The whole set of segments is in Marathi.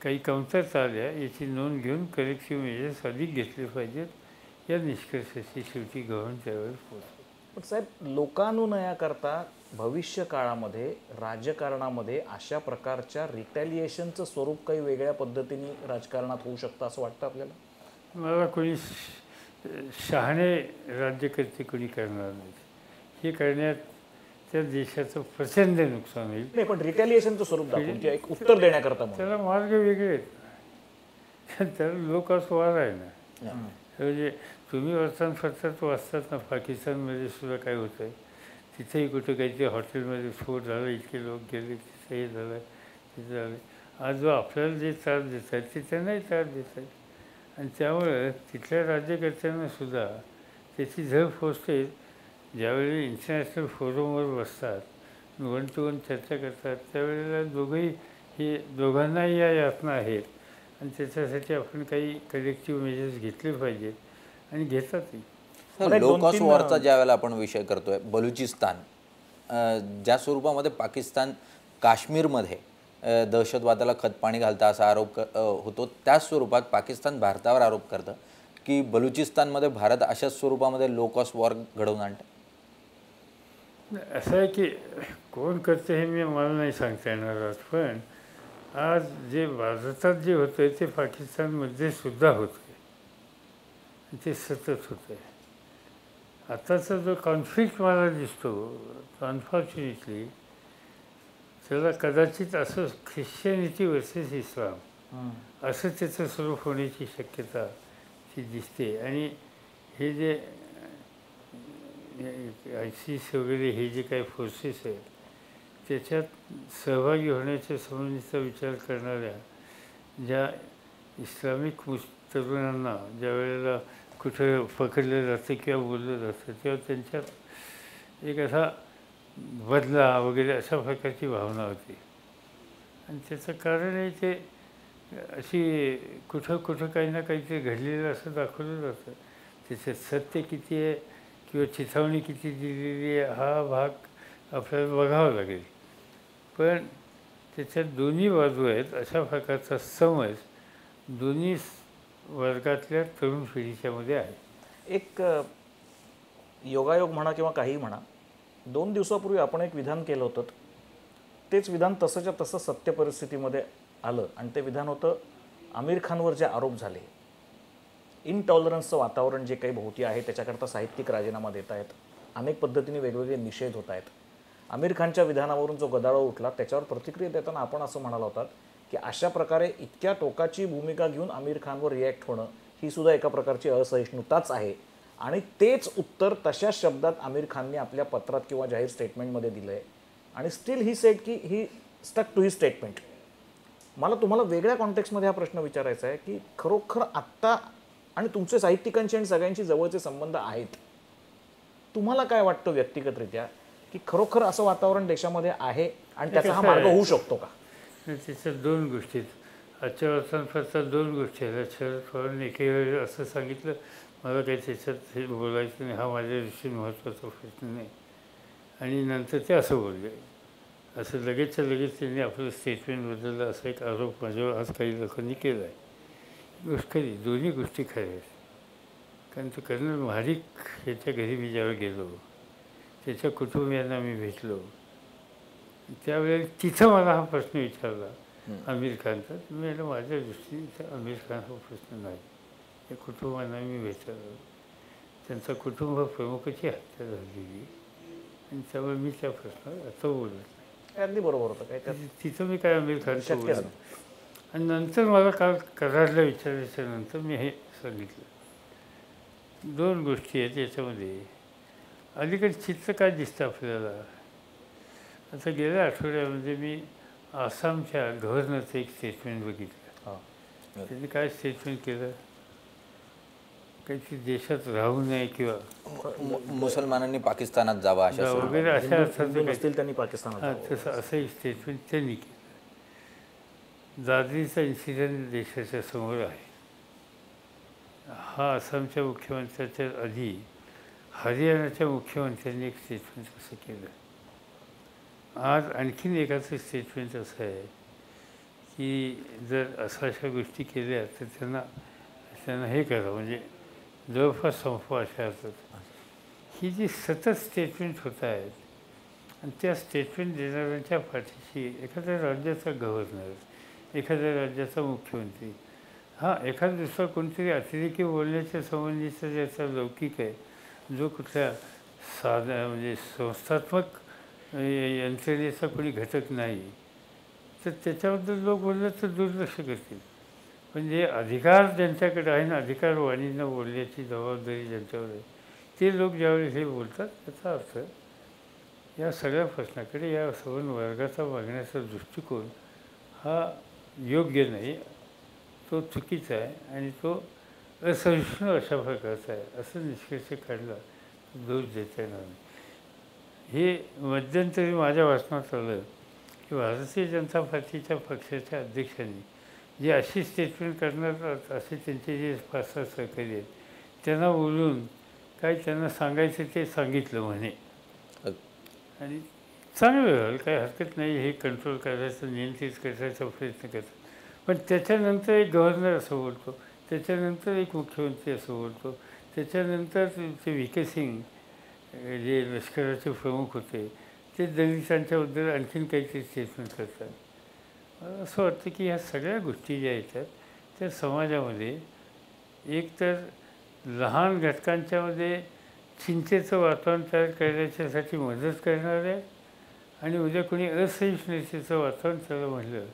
काही कमतरता आल्या याची नोंद घेऊन करेक्टिव्ह मेजर्स अधिक घेतले पाहिजेत या निष्कर्षाशी शेवटी गव्हर्नमेंट त्यावेळेस पोहोचलं. पण साहेब, लोकानुनयाकरता भविष्य काळामध्ये राजकारणामध्ये अशा प्रकारच्या रिटॅलिएशनचं स्वरूप काही वेगळ्या पद्धतीने राजकारणात होऊ शकतं असं वाटतं आपल्याला? मला कोणी शहाणे राज्यकर्ते कोणी करणार नाहीत. हे करण्यात त्या देशाचं प्रचंड नुकसान होईल. नाही, पण रिटॅलिएशनचं स्वरूप दाखवून एक उत्तर देण्याकरता म्हणून. त्याला मार्ग वेगळे आहेत. त्याला लोकास्वार आहे ना. म्हणजे तुम्ही वर्तमानपत्रात वाचतात ना, पाकिस्तानमध्ये सुद्धा काय होतं आहे, तिथेही कुठं काहीतरी हॉटेलमध्ये स्फोट झाला, इतके लोक गेले, तिथं हे झालं, तिथं झालं. आज जो आपल्याला जे त्रास देत आहेत ते त्यांनाही त्रास देत आहेत. आणि त्यामुळं तिथल्या राज्यकर्त्यांना सुद्धा त्याची झळ पोचते. ज्यावेळी इंटरनॅशनल फोरमवर बसतात, वन टू वन चर्चा करतात, त्यावेळेला दोघांनाही या यातना आहेत. आणि त्याच्यासाठी आपण काही कलेक्टिव्ह मेजर्स घेतले पाहिजेत आणि घेतातही. लोकॉस वॉरचा ज्या वेळेला आपण विषय करतोय, बलुचिस्तान ज्या स्वरूपामध्ये पाकिस्तान काश्मीरमध्ये दहशतवादाला खतपाणी घालता असा आरोप होतो, त्याच स्वरूपात पाकिस्तान भारतावर आरोप करतं की बलुचिस्तानमध्ये भारत अशाच स्वरूपामध्ये लोकॉस वॉर घडवून आणतं. असं आहे की कोण करतं हे मला नाही सांगता येणार आज, पण आज जे भारतात जे होतं आहे ते पाकिस्तानमध्ये सुद्धा होतं आहे, ते सतत होतं आहे. आताचा जो कॉन्फ्लिक्ट मला दिसतो, अनफॉर्च्युनेटली त्याला कदाचित असं ख्रिश्चनिटी वर्सेस इस्लाम असं त्याचं स्वरूप होण्याची शक्यता ती दिसते. आणि हे जे ISIS वगैरे हे जे काही फोर्सेस आहेत त्याच्यात सहभागी होण्याच्या संबंधीचा विचार करणाऱ्या ज्या इस्लामिक तरुणांना ज्या वेळेला कुठं पकडलं जातं किंवा बोललं जातं तेव्हा त्यांच्यात एक असा बदला वगैरे अशा प्रकारची भावना होती. आणि त्याचं कारण आहे ते अशी कुठं कुठं काही ना काहीतरी घडलेलं असं दाखवलं जातं. त्याच्यात सत्य किती आहे किंवा चिथावणी किती दिलेली आहे हा भाग आपल्याला बघावा लागेल. पण त्याच्यात दोन्ही बाजू आहेत अशा प्रकारचा समज दोन्ही वर्गातल्या तरुण पिढीच्यामध्ये आहे. एक योगायोग म्हणा किंवा काहीही म्हणा, 2 दिवसापूर्वी आपण एक विधान केलं होतं, तेच विधान तसंच्या तसं सत्य परिस्थितीमध्ये आलं. आणि ते विधान होतं, आमिर खानवर जे आरोप झाले, इनटॉलरन्सचं वातावरण जे काही भोवती आहे त्याच्याकरता साहित्यिक राजीनामा देत आहेत, अनेक पद्धतीने वेगवेगळे निषेध होत आहेत. आमिर खानच्या विधानावरून जो गदारोळ उठला त्याच्यावर प्रतिक्रिया देताना आपण असं म्हणाला होतात की अशा प्रकारे इतक्या टोकाची भूमिका घेऊन आमिर खानवर रिॲक्ट होणं ही सुद्धा एका प्रकारची असहिष्णुताच आहे. आणि तेच उत्तर तशा शब्दात आमिर खानने आपल्या पत्रात किंवा जाहीर स्टेटमेंटमध्ये दिलं आहे. आणि स्टील ही सेड की ही स्टक टू ही स्टेटमेंट. मला तुम्हाला वेगळ्या कॉन्टेक्स्टमध्ये हा प्रश्न विचारायचा आहे की खरोखर आत्ता आणि तुमचे साहित्यिकांशी आणि सगळ्यांशी जवळचे संबंध आहेत, तुम्हाला काय वाटतं व्यक्तिगतरित्या की खरोखर असं वातावरण देशामध्ये आहे आणि त्याचा हा मार्ग होऊ शकतो का? त्याच्यात 2 गोष्टी आहेत. आजच्या वर्तमानपत्रात 2 गोष्टी आहेत. शरद पवारांनी एके वेळी असं सांगितलं, मला काही त्याच्यात हे बोलायचं नाही, हा माझ्या दृष्टीने महत्त्वाचा प्रश्न नाही. आणि नंतर ते असं बोलले, असं लगेचच्या लगेच त्यांनी आपलं स्टेटमेंट बदललं असा एक आरोप माझ्यावर आज काही लोकांनी केला आहे. गोष्ट खरी, दोन्ही गोष्टी खऱ्या आहेत. कारण तो कर्नल महाडिक याच्या घरी मी ज्यावेळी गेलो, त्याच्या कुटुंबियांना मी भेटलो, त्यावेळेला तिथं मला हा प्रश्न विचारला आमिर खानचा. मी म्हटलं माझ्या दृष्टीने आमिर खान हा प्रश्न नाही. या कुटुंबांना मी विचारलं, त्यांचा कुटुंब प्रमुखाची हत्या झालेली आणि त्यामुळे मी त्या प्रश्नावर आता बोलत नाही. अगदी बरोबर होतं काय तिथं मी काय आमिर खानचं बोललो. आणि नंतर मला काल कराडला विचारायच्या नंतर मी हे सांगितलं. 2 गोष्टी आहेत याच्यामध्ये. अलीकडे चित्र काय दिसतं आपल्याला, आता गेल्या आठवड्यामध्ये मी आसामच्या गव्हर्नरचं एक स्टेटमेंट बघितलं. त्यांनी काय स्टेटमेंट केलं, काहीतरी देशात राहू नये किंवा मुसलमानांनी पाकिस्तानात जावं अशा वगैरे अशा अर्थाचं असतील त्यांनी पाकिस्तानात तसं असं एक स्टेटमेंट त्यांनी केलं. दादरीचा इन्सिडेंट देशाच्या समोर आहे. हा आसामच्या मुख्यमंत्र्याच्या आधी हरियाणाच्या मुख्यमंत्र्यांनी एक स्टेटमेंट असं केलं. आज आणखीन एकाचं स्टेटमेंट असं आहे की जर अशा गोष्टी केल्या तर त्यांना हे करा, म्हणजे जवळपास संपवा अशा अर्थात. ही जी सतत स्टेटमेंट होत आहेत आणि त्या स्टेटमेंट देणाऱ्यांच्या पाठीशी एखाद्या राज्याचा गव्हर्नर, एखाद्या राज्याचा मुख्यमंत्री, हां एखादा दुसरा कोणतरी अतिरेकी बोलण्याच्या संबंधीचा ज्याचा लौकिक आहे, जो कुठल्या साधा म्हणजे संस्थात्मक यंत्रणेचा कोणी घटक नाही, तर त्याच्याबद्दल लोक बोललं तर दुर्लक्ष करतील. पण जे अधिकार ज्यांच्याकडे आहे ना, अधिकारवाणीनं बोलण्याची जबाबदारी ज्यांच्यावर आहे, ते लोक ज्यावेळी हे बोलतात त्याचा अर्थ या सगळ्या प्रश्नाकडे या सवर्ण वर्गाचा बघण्याचा दृष्टिकोन हा योग्य नाही, तो चुकीचा आहे आणि तो असहिष्णू अशा प्रकारचा आहे असं निष्कर्ष काढला तर दोष देता येणार नाही. हे मध्यंतरी माझ्या वाचनात आलं की भारतीय जनता पार्टीच्या पक्षाच्या अध्यक्षांनी जे अशी स्टेटमेंट करणार असे त्यांचे जे 5-6 सहकारी आहेत त्यांना बोलून काय त्यांना सांगायचं ते सांगितलं म्हणे. आणि चांगलं झालं, काही हरकत नाही, हे कंट्रोल करायचं, नियंत्रित करायचा प्रयत्न करतात. पण त्याच्यानंतर एक गव्हर्नर असं बोलतो, त्याच्यानंतर एक मुख्यमंत्री असं बोलतो, त्याच्यानंतर ते व्ही के सिंग जे लष्कराचे प्रमुख होते ते दलितांच्याबद्दल आणखीन काहीतरी स्टेटमेंट करतात. मला असं वाटतं की ह्या सगळ्या गोष्टी ज्या येतात त्या समाजामध्ये एकतर लहान घटकांच्यामध्ये चिंतेचं वातावरण तयार करण्याच्यासाठी मदत करणार आहे आणि उद्या कोणी असहिष्णुतेचं वातावरण त्याला म्हणलं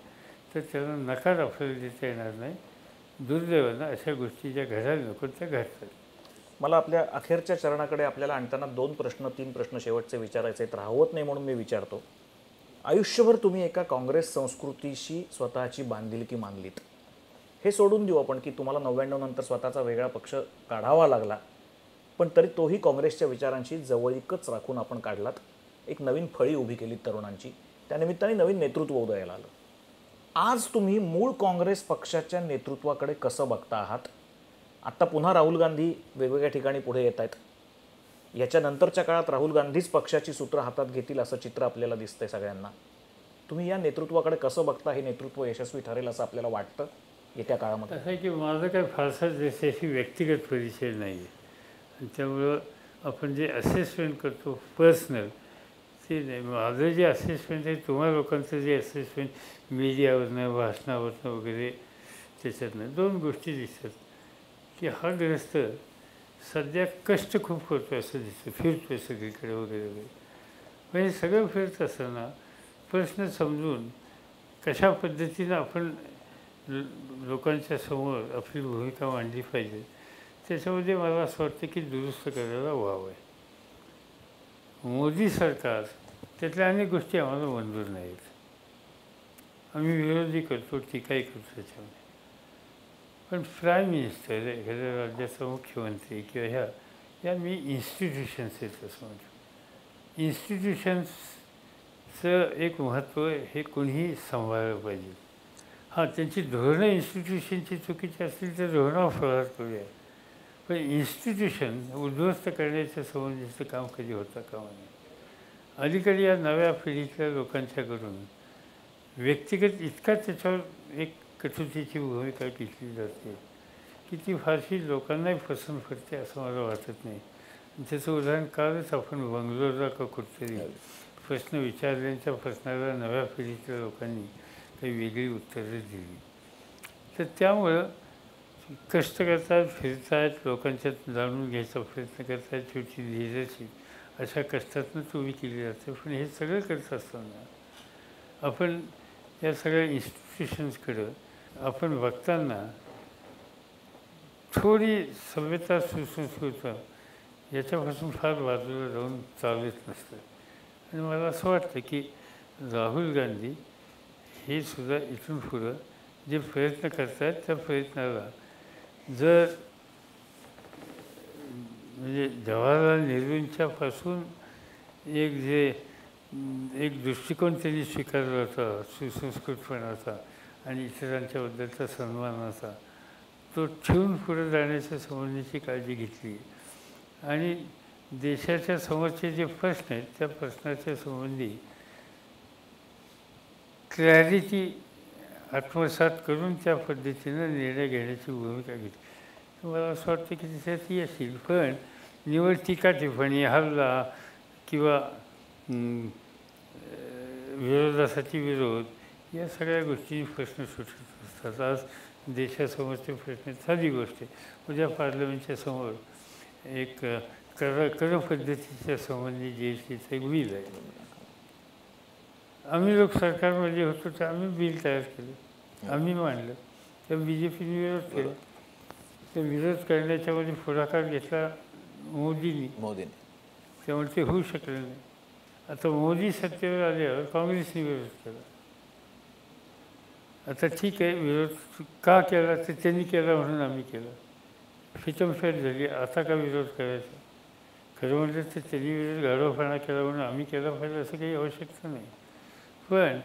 तर त्याला नकार आपल्याला देता येणार नाही. दुर्दैवानं अशा गोष्टी ज्या घडायला नको त्या घडतात. मला आपल्या अखेरच्या चरणाकडे आपल्याला आणताना 3 प्रश्न शेवटचे विचारायचे आहेत, राहवत नाही म्हणून मी विचारतो. आयुष्यभर तुम्ही एका काँग्रेस संस्कृतीशी स्वतःची बांधिलकी मानलीत. हे सोडून देऊ आपण की तुम्हाला 99 नंतर स्वतःचा वेगळा पक्ष काढावा लागला, पण तरी तोही काँग्रेसच्या विचारांशी जवळीकच राखून आपण काढलात. एक नवीन फळी उभी केली तरुणांची, त्यानिमित्ताने नवीन नेतृत्व उदयाला आलं. आज तुम्ही मूळ काँग्रेस पक्षाच्या नेतृत्वाकडे कसं बघता आहात? आत्ता पुन्हा राहुल गांधी वेगवेगळ्या ठिकाणी पुढे येत आहेत. याच्यानंतरच्या काळात राहुल गांधीच पक्षाची सूत्र हातात घेतील असं चित्र आपल्याला दिसतंय सगळ्यांना. तुम्ही या नेतृत्वाकडे कसं बघता? हे नेतृत्व यशस्वी ठरेल असं आपल्याला वाटतं येत्या काळामध्ये? असं आहे की माझं काही फारसा जशी व्यक्तिगत परिचय नाही आहे आणि त्यामुळं आपण जे असेसमेंट करतो पर्सनल ते नाही. माझं जे असेसमेंट आहे, तुम्हा लोकांचं जे असेसमेंट मीडियावरनं भाषणावरनं वगैरे त्याच्यातनं 2 गोष्टी दिसतात की हा ग्रस्त सध्या कष्ट खूप करतो असं दिसतं, फिरतो सगळीकडे वगैरे वगैरे. म्हणजे सगळं फिरत असताना प्रश्न समजून कशा पद्धतीनं आपण लोकांच्या समोर आपली भूमिका मांडली पाहिजे त्याच्यामध्ये मला असं वाटतं की दुरुस्त करायला वाव आहे. मोदी सरकार त्यातल्या अनेक गोष्टी आम्हाला मंजूर नाहीत, आम्ही विरोधी करतो, टीकाही करतो त्याच्यामध्ये. पण प्राईम मिनिस्टर एखाद्या राज्याचा मुख्यमंत्री किंवा या मी इन्स्टिट्यूशन्स आहेत असं म्हणतो. इन्स्टिट्यूशन्सचं एक महत्त्व हे कोणीही सांभाळलं पाहिजे. हां त्यांची धोरणं इन्स्टिट्यूशनची चुकीची असतील तर धोरणावर प्रहार करूया, पण इन्स्टिट्यूशन उद्ध्वस्त करण्याच्या संबंधीचं काम कधी होता कामा नये. अलीकडे या नव्या पिढीतल्या लोकांच्याकडून व्यक्तिगत इतका त्याच्यावर एक कटुतेची भूमिका घेतली जाते की ती फारशी लोकांनाही पसंत पडते असं मला वाटत नाही. त्याचं उदाहरण कालच आपण बंगलोरला का कुठेतरी प्रश्न विचारल्याच्या प्रश्नाला नव्या पिढीतल्या लोकांनी काही वेगळी उत्तरं दिली. तर त्यामुळं कष्ट करतात, फिरतात, लोकांच्यात जाणून घ्यायचा प्रयत्न करतात, छोटी लिडरशिप अशा कष्टातूनच उभी केली जाते. पण हे सगळं करत असताना आपण या सगळ्या इन्स्टिट्यूशन्सकडं आपण बघताना थोडी सभ्यता सुसंस्कृत याच्यापासून फार बाजूला जाऊन चालत नसतं. आणि मला असं वाटतं की राहुल गांधी हे सुद्धा इथून पुढं जे प्रयत्न करत आहेत त्या प्रयत्नाला जर म्हणजे जवाहरलाल नेहरूंच्यापासून एक दृष्टिकोन त्यांनी स्वीकारला होता सुसंस्कृतपणाचा आणि इतरांच्याबद्दलचा सन्मानाचा, तो ठेवून पुढे जाण्याच्या संबंधीची काळजी घेतली आणि देशाच्या समोरचे जे प्रश्न आहेत त्या प्रश्नाच्या संबंधी क्लॅरिटी आत्मसात करून त्या पद्धतीनं निर्णय घेण्याची भूमिका घेतली. मला असं वाटतं की त्याच्यात यश येईल. पण निवड टीका टिप्पणी, हल्ला किंवा विरोधासाठी विरोध या सगळ्या गोष्टी प्रश्न सुटत असतात. आज देशासमोरचे प्रश्न साधी गोष्ट आहे. उद्या पार्लमेंटच्या समोर एक कर पद्धतीच्या संबंधी जी एस टीचं एक बिल आहे. आम्ही लोक सरकारमध्ये होतो तर आम्ही बिल तयार केलं, आम्ही मांडलं, तर बी जे पीने विरोध केला. तर विरोध करण्याच्यामध्ये पुढाकार घेतला मोदींनी. त्यामुळे ते होऊ शकलं नाही. आता मोदी सत्तेवर आल्यावर काँग्रेसने विरोध केला. आता ठीक आहे, विरोध का केला तर त्यांनी केला म्हणून आम्ही केला. फिटमफेट झाली. आता का विरोध करायचा? खरं म्हटलं तर त्यांनी विरोध गाढवपणा केला म्हणून आम्ही केला पाहिजे असं काही आवश्यकता नाही. पण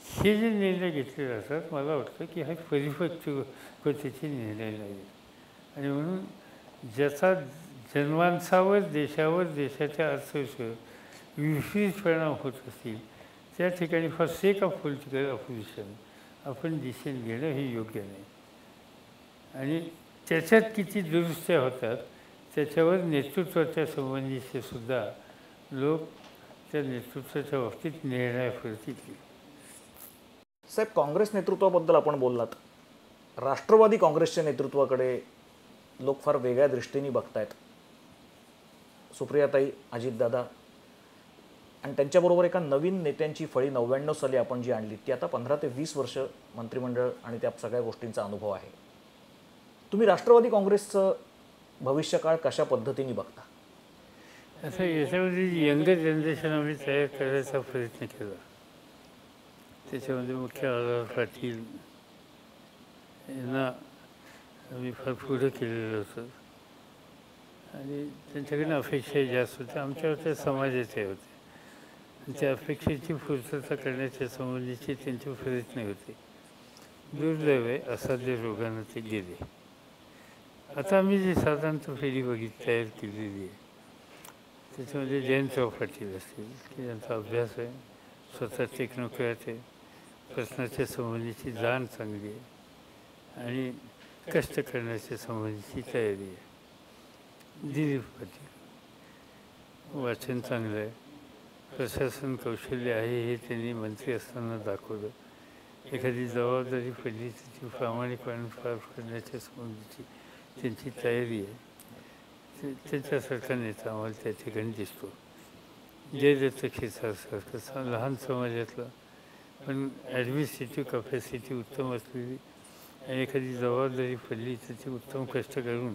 हे जे निर्णय घेतले जातात मला वाटतं की हा परिपक्वतेचे निर्णय नाही. आणि म्हणून ज्याचा जनमानसावर, देशावर, देशाच्या अर्थव्यवस्थेवर विपरीत परिणाम होत असतील त्या ठिकाणी for sake of political opposition आपण डिसिजन घेणं हे योग्य नाही. आणि त्याच्यात किती दुरुस्त्या होतात त्याच्यावर नेतृत्वाच्या संबंधीचे सुद्धा लोक त्या नेतृत्वाच्या बाबतीत निर्णयाप्रती येतील. साहेब, काँग्रेस नेतृत्वाबद्दल आपण बोललात. राष्ट्रवादी काँग्रेसच्या नेतृत्वाकडे लोक फार वेगळ्या दृष्टीने बघतायत. सुप्रियाताई, अजितदादा आणि त्यांच्याबरोबर एका नवीन नेत्यांची फळी 99 साली आपण जी आणली ती आता 15 ते 20 वर्ष मंत्रिमंडळ आणि त्या सगळ्या गोष्टींचा अनुभव आहे. तुम्ही राष्ट्रवादी काँग्रेसचं भविष्यकाळ कशा पद्धतीने बघता? असं याच्यामध्ये यंगर जनरेशन आम्ही तयार करायचा प्रयत्न केला. त्याच्यामध्ये मुख्य आझाद पाटील यांना आम्ही फार पुढं केलेलं होतं आणि त्यांच्याकडनं अपेक्षाही जास्त होत्या. आमच्यावर त्या समाजाच्या होत्या. त्या अपेक्षेची पूर्तता करण्याच्या संबंधीचे त्यांचे प्रयत्न होते. दुर्दैव आहे, असाध्य रोगानं ते गेले. आता आम्ही जी साधारणतः फेरी तयार केलेली आहे त्याच्यामध्ये जयंतराव पाटील असतील की ज्यांचा अभ्यास आहे, स्वतः टेक्नोक्रॅट आहे, प्रश्नाच्या संबंधीची जाण चांगली आहे आणि कष्ट करण्याच्या संबंधीची तयारी आहे. दिलीप पाटील वाचन चांगलं आहे, प्रशासन कौशल्य आहे हे त्यांनी मंत्री असताना दाखवलं. एखादी जबाबदारी पडली तर ती प्रामाणिकपणे पार करण्याच्या संबंधीची त्यांची तयारी आहे. त्यांच्यासारखा नेता आम्हाला त्या ठिकाणी दिसतो. जयदत्त खेसारसारखं लहान समाजातला पण ॲडमिनिस्ट्रेटिव्ह कपॅसिटी उत्तम असलेली आणि एखादी जबाबदारी पडली तर ती उत्तम कष्ट करून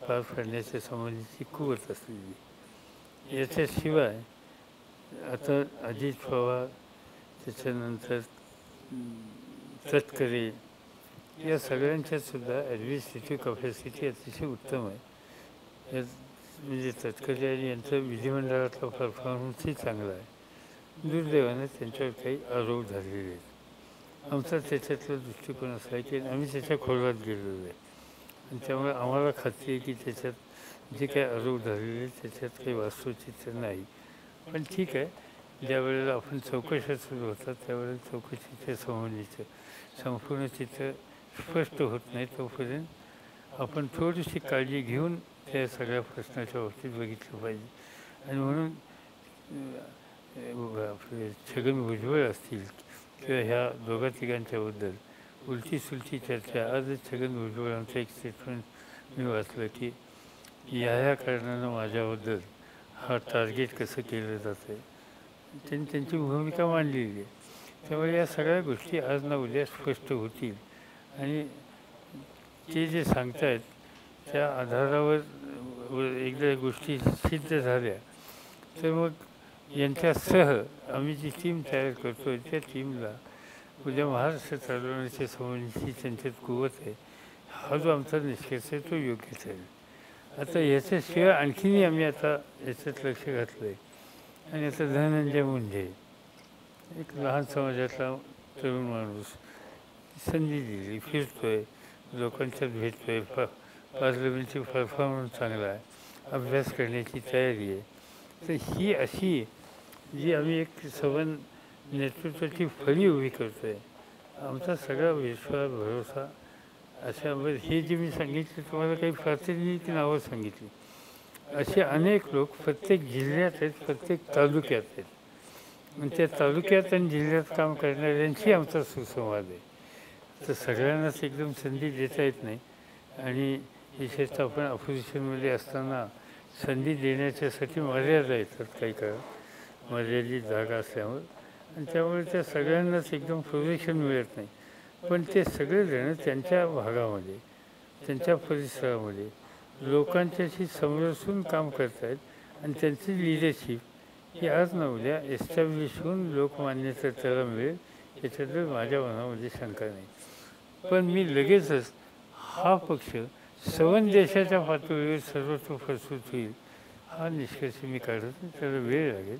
पार पाडण्याच्या संबंधीची कुवत असलेली. याच्याशिवाय आता अजित पवार, त्याच्यानंतर तटकरे या सगळ्यांच्यासुद्धा ॲडमिनिस्ट्रेटिव्ह कपॅसिटी अतिशय उत्तम आहे. यात म्हणजे तटकरे आणि यांचा विधिमंडळातला परफॉर्मन्सही चांगला आहे. दुर्दैवानं त्यांच्यावर काही आरोप झालेले आहेत. आमचा त्याच्यातला दृष्टिकोन असा आहे की आम्ही त्याच्या खोलात गेलेलो आहे आणि त्यामुळे आम्हाला खात्री आहे की त्याच्यात जे काही आरोप झालेले आहेत त्याच्यात काही वास्तवचित्र नाही. पण ठीक आहे, ज्या वेळेला आपण चौकशा सुरू होतात त्यावेळेला चौकशीच्या संबंधीचं संपूर्ण चित्र स्पष्ट होत नाही तोपर्यंत आपण थोडीशी काळजी घेऊन त्या सगळ्या प्रश्नाच्या बाबतीत बघितलं पाहिजे. आणि म्हणून आपले छगन भुजबळ असतील किंवा ह्या दोघा तिघांच्याबद्दल उलटी सुलटी चर्चा. आजच छगन भुजबळांचं एक स्टेटमेंट मी वाचलं की ह्या कारणानं माझ्याबद्दल हा टार्गेट कसं केलं जातं आहे. त्यांनी त्यांची भूमिका मांडलेली आहे. त्यामुळे या सगळ्या गोष्टी आज ना उद्या स्पष्ट होतील आणि ते जे सांगतायत त्या आधारावर एकदा गोष्टी सिद्ध झाल्या तर मग यांच्यासह आम्ही जी टीम तयार करतो त्या टीमला उद्या महाराष्ट्र चालवण्याच्या संबंधीची त्यांच्यात कुवत आहे. हा जो आमचा निष्कर्ष आहे तो योग्य ठरेल. आता याच्याशिवाय आणखीनही आम्ही आता याच्यात लक्ष घातलं आहे. आणि आता धनंजय मुंडे एक लहान समाजातला तरुण माणूस, संधी दिली, फिरतोय, लोकांच्यात भेटतोय, पार्लमेंटची परफॉर्मन्स चांगला आहे, अभ्यास करण्याची तयारी आहे. तर ही अशी जी आम्ही एक सवन नेतृत्वाची फळी उभी करतो आहे आमचा सगळा विश्वास भरोसा अशामध्ये हे जे मी सांगितले तुम्हाला काही प्रातिनिधिक नावं सांगितली, असे अनेक लोक प्रत्येक जिल्ह्यात आहेत, प्रत्येक तालुक्यात आहेत आणि त्या तालुक्यात आणि जिल्ह्यात काम करणाऱ्यांशी आमचा सुसंवाद आहे. तर सगळ्यांनाच एकदम संधी देता येत नाही आणि विशेषतः आपण अपोजिशनमध्ये असताना संधी देण्याच्यासाठी मर्यादा येतात काही काळ, मर्यादित जागा असल्यामुळे आणि त्यामुळे त्या सगळ्यांनाच एकदम प्रोजेक्शन मिळत नाही. पण ते सगळेजण त्यांच्या भागामध्ये त्यांच्या परिसरामध्ये लोकांच्याशी समरसून काम करत आहेत आणि त्यांची लिडरशिप ही आज न उद्या एस्टॅब्लिश होऊन लोकमान्यता त्याला मिळेल याच्यात माझ्या मनामध्ये शंका नाही. पण मी लगेचच हा पक्ष सवन देशाच्या पातळीवर सर्वत्र प्रस्तुत होईल हा निष्कर्ष मी काढत नाही, त्याला वेळ लागेल.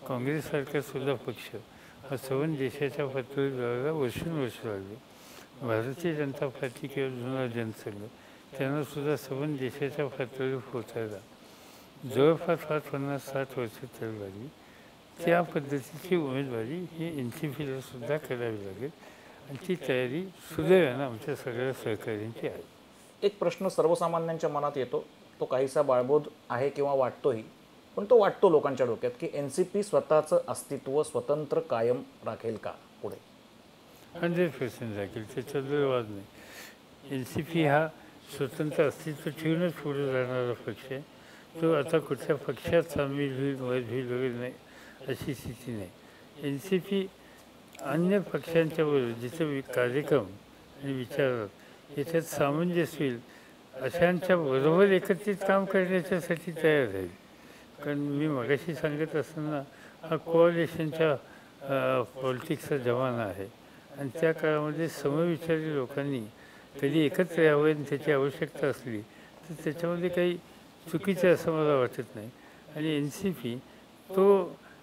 काँग्रेससारखा सुद्धा पक्ष हा सवन देशाच्या पातळीवर जायला वर्षानुवर्ष लागले. भारतीय जनता पार्टी किंवा जुना जनसंघ त्यांनासुद्धा सवन देशाच्या पातळीवर पोचायला जवळपास 50-60 वर्ष तर लागली. त्या पद्धतीची उमेदवारी ही NCPला सुद्धा करावी लागेल आणि ती तयारी सुदैवानं आमच्या सगळ्या सहकाऱ्यांची आहे. एक प्रश्न सर्वसामान्यांच्या मनात येतो, तो काहीसा बाळबोध आहे किंवा वाटतोही, पण तो वाटतो लोकांच्या डोक्यात की NCP स्वतःचं अस्तित्व स्वतंत्र कायम राखेल का पुढे? 100% राखेल, त्याच्यात वाद नाही. NCP हा स्वतंत्र अस्तित्व ठेवूनच पुढे जाणारा पक्ष आहे. तो आता कुठल्या पक्षात सामील होईल वगैरे नाही अशी स्थिती नाही. NCP अन्य पक्षांच्या बरोबर जिथे कार्यक्रम आणि विचारात याच्यात सामंजस्य होईल अशांच्या बरोबर एकत्रित काम करण्याच्यासाठी तयार राहील. कारण मी मगाशी सांगत असताना हा कोऑलिशनच्या पॉलिटिक्सचा जमाना आहे आणि त्या काळामध्ये समविचारी लोकांनी कधी एकत्र यावं आणि त्याची आवश्यकता असली तर त्याच्यामध्ये काही चुकीचं असं मला वाटत नाही. आणि NCP तो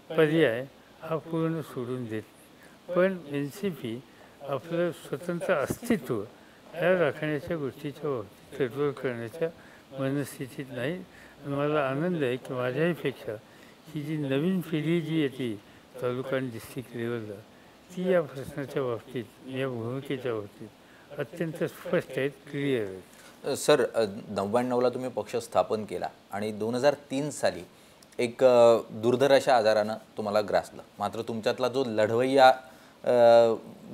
पर्याय हा पूर्ण सोडून देत नाही. पण NCP आपलं स्वतंत्र अस्तित्व ह्या राखण्याच्या गोष्टीच्या बाबतीत तडजोड करण्याच्या मनस्थितीत नाही. मला आनंद आहे की माझ्याहीपेक्षा ही जी नवीन पिढी जी येते तालुका आणि डिस्ट्रिक्ट लेवलला ती या प्रश्नाच्या बाबतीत या भूमिकेच्या बाबतीत अत्यंत स्पष्ट आहेत, क्लिअर आहेत. सर 99ला तुम्ही पक्ष स्थापन केला आणि 2003 साली एक दुर्धर अशा आजारानं तुम्हाला ग्रासलं. मात्र तुमच्यातला जो लढवय्या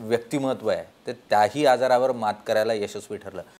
व्यक्तिमत्व आहे ते त्याही आजारावर मात करायला यशस्वी ठरलं.